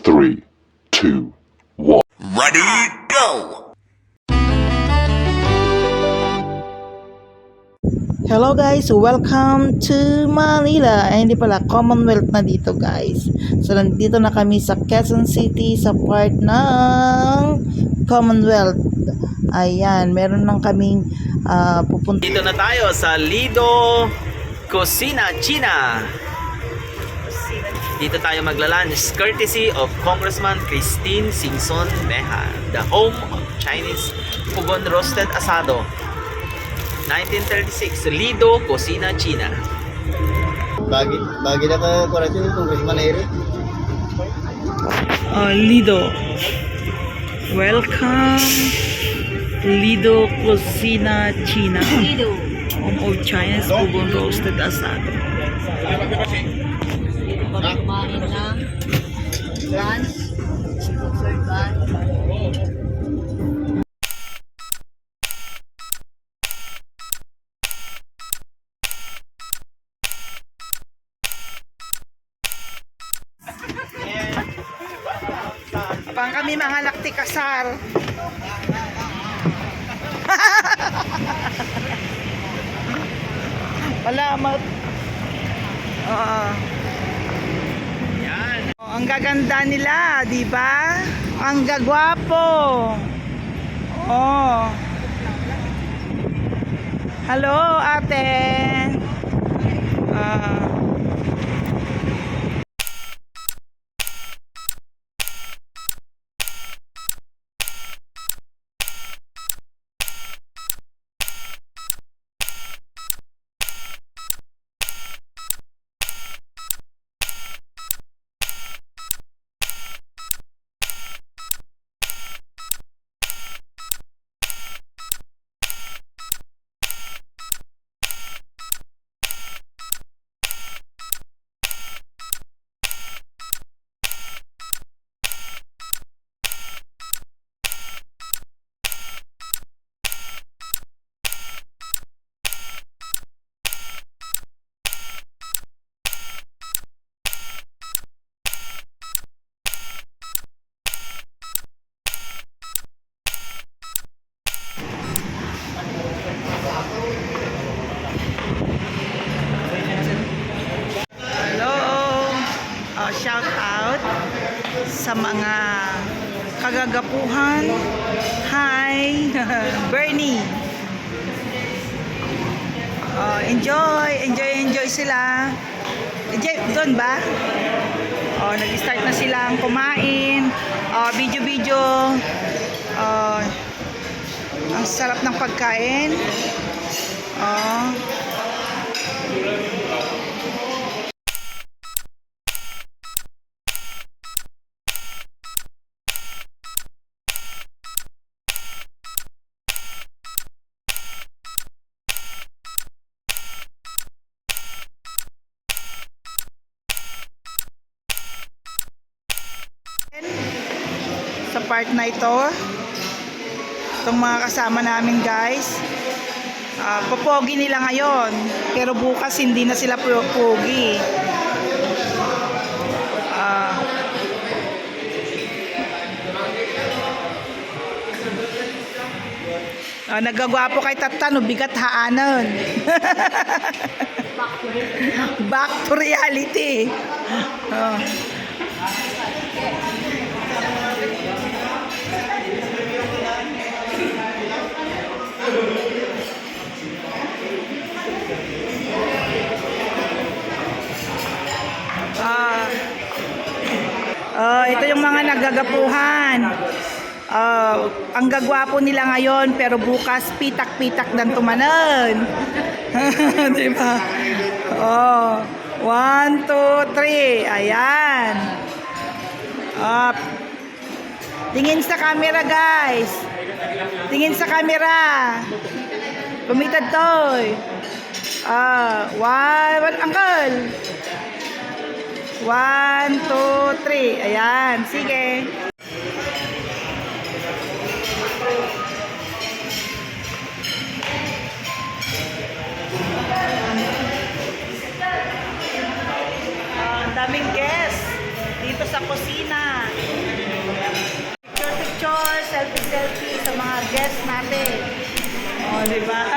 3, 2, 1. Ready, go! Hello guys, welcome to Manila. Ay, hindi pala, Commonwealth na dito guys. So nandito na kami sa Quezon City sa part ng Commonwealth. Ayan, meron lang kaming pupunta. Dito na tayo sa Lido Cocina China. Dito tayo magla-lunch courtesy of Congressman Christine Singson Beja, the home of Chinese Pugon Roasted Asado. 1936, Lido Cocina China. Bagi na ka Congressman Eric. Lido. Welcome Lido Cocina China. Lido. Home of Chinese Pugon Roasted Asado. Dito kami kumain ng lunch. Sponsored by Pang kami mga laktikasar. Salamat. Yan. Ang gaganda nila, di ba? Ang gagwapo. Oh. Hello, ate. Hello. Shout out sa mga kagagapuhan. Hi, Bernie. Enjoy sila. Doon ba? Nag-start na silang kumain. Video. Ang sarap ng pagkain. Sa part na ito, itong mga kasama namin guys, popogi nila ngayon, pero bukas hindi na sila pogi. Nagagwapo kay Tatan, bigat haanon. Back to reality. Ito yung mga naggagapuhan. Ang gagwapo nila ngayon, pero bukas pitak-pitak dan tumanon. Diba? 1, 2, 3. Ayan. Tingin sa camera guys. Tingin sa camera. Kumitad toy. Uncle. 1, 2, 3. Ayan. Sige. Daming guests dito sa kusina. guest natin. O, di ba?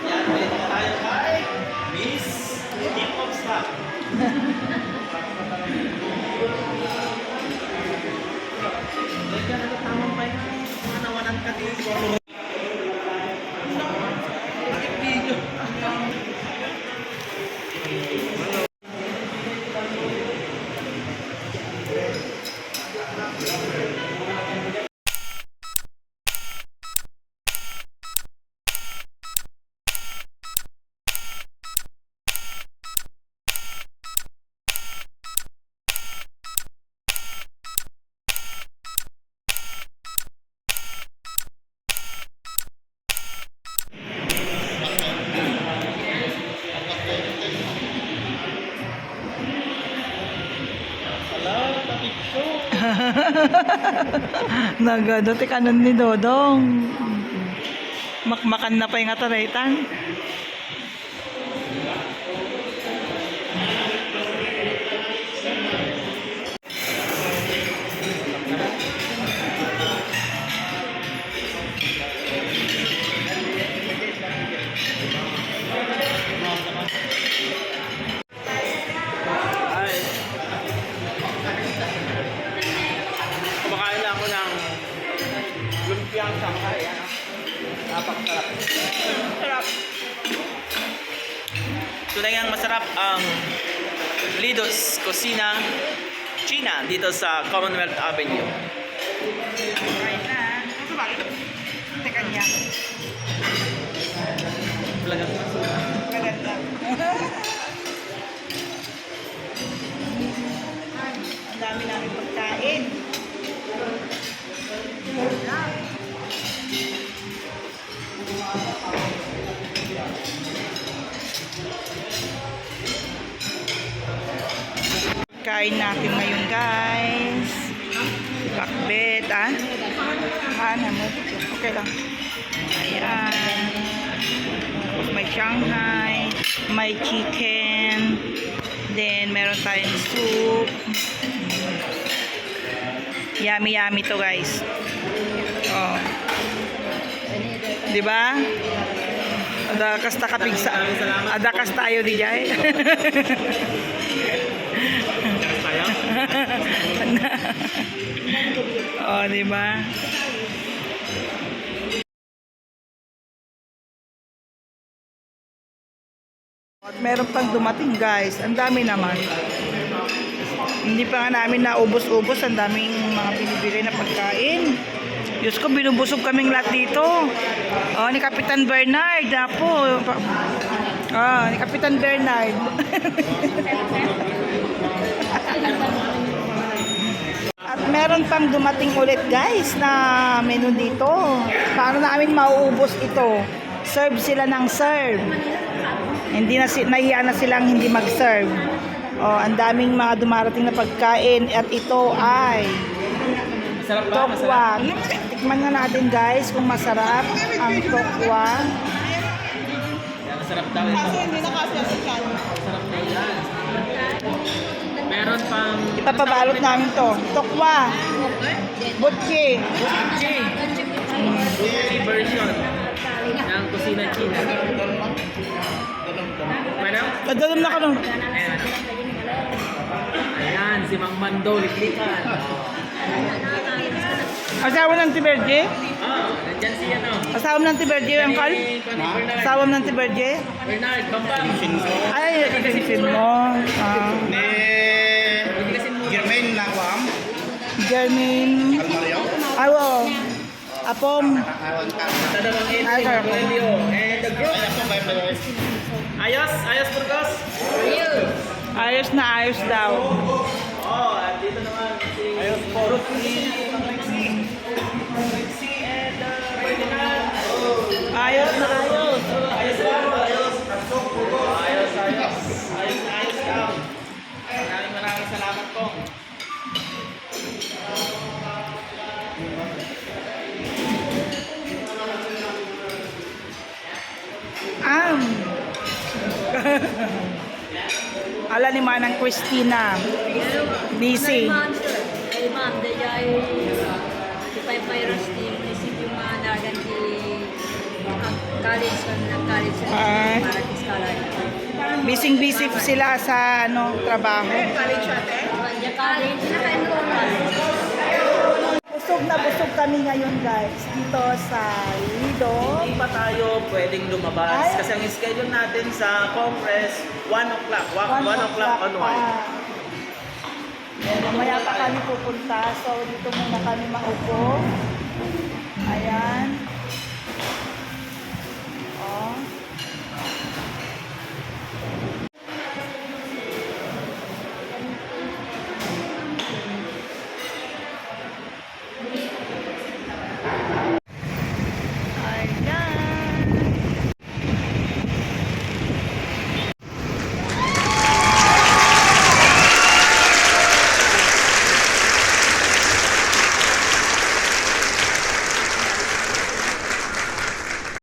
Yan, balik na tayo kay Miss Hip Hop Star. Balik ka na ito, tamang pa yun. Mga nawanan ka dito. Video. Nagadati kanon ni Dodong. Makmakan na pa yung ataraytan. Ay. Kumakain lang ako ng lumpiang Shanghai. Ano? Napakasarap. Sarap. Tunay ngang masarap ang Lido's Cocina China dito sa Commonwealth Avenue. Right na. Ano ba? Teka niya. Talagang Maganda. Ang dami namin pagkain. Kain natin ngayon, guys. Bakbet, ah? Ano mo? Okay lang. Ayan. Tapos may Shanghai, may chicken, then meron tayong soup. Yummy yummy to, guys. Oh. 'Di ba? Ada kasta kapigsa. Ada kas tayo di jay. tayo. Oh, 'di ba? At meron pang dumating, guys. Ang dami naman. Hindi pa nga namin naubos-ubos. Ang daming mga binibili na pagkain. Diyos ko, binubusog kaming lahat dito. Oh, ni Kapitan Bernard. Apo. Ah, ni Kapitan Bernard. At meron pang dumating ulit guys na menu dito. Paano namin mauubos ito? Serve sila ng serve. Hindi na nahiya na silang hindi mag-serve. Oh, ang daming mga dumarating na pagkain at ito ay Masarap ba? tokwa. Tikman na natin guys kung masarap ang tokwa. Masarap daw ito. Kasi hindi na kasi masarap na yan. Meron pang Ipapabalot namin to. Tokwa. Butchi. kimchi. Kimchi version ng kusina China. Madam? Nadalam na ka nun. Ayan. Ayan, si Mang Mando, liklikan. Asawa ng Tiberge? Nandyan si ano. Asawa ng Tiberge, Uncle? Bernard. Asawa ng Tiberge? Bernard, Bambang. Ay, itinsin mo. Ni Germain Nakwam, Germaine. Almario, Awo. Apom. Awan ka. Tadawang Edi, Ay, sir. Aurelio, and the group. Ay, ako kayo pala. Ayos, ayos Burgos. Ayos na ayos daw. Oh, at dito naman si Ayos po. Trixie and Ferdinand. Ayos na ayos. Ayos lang, ayos. Ayos, ayos. Ayos na ayos daw. Maraming salamat po. Ala ni Manang Christina. Busy. Ma'am, sir. Ay, ma'am, dahil ay di pay-virus di receive yung mga nagan di college ng college Ah. para kiskalan. Busy sila sa trabaho. College, Busog kami ngayon guys dito sa Lido. Hindi pa tayo pwedeng lumabas Ay. kasi ang schedule natin sa Congress 1 o'clock. 1 o'clock onward. Mamaya pa kami pupunta. So dito muna kami maupo. Ayan.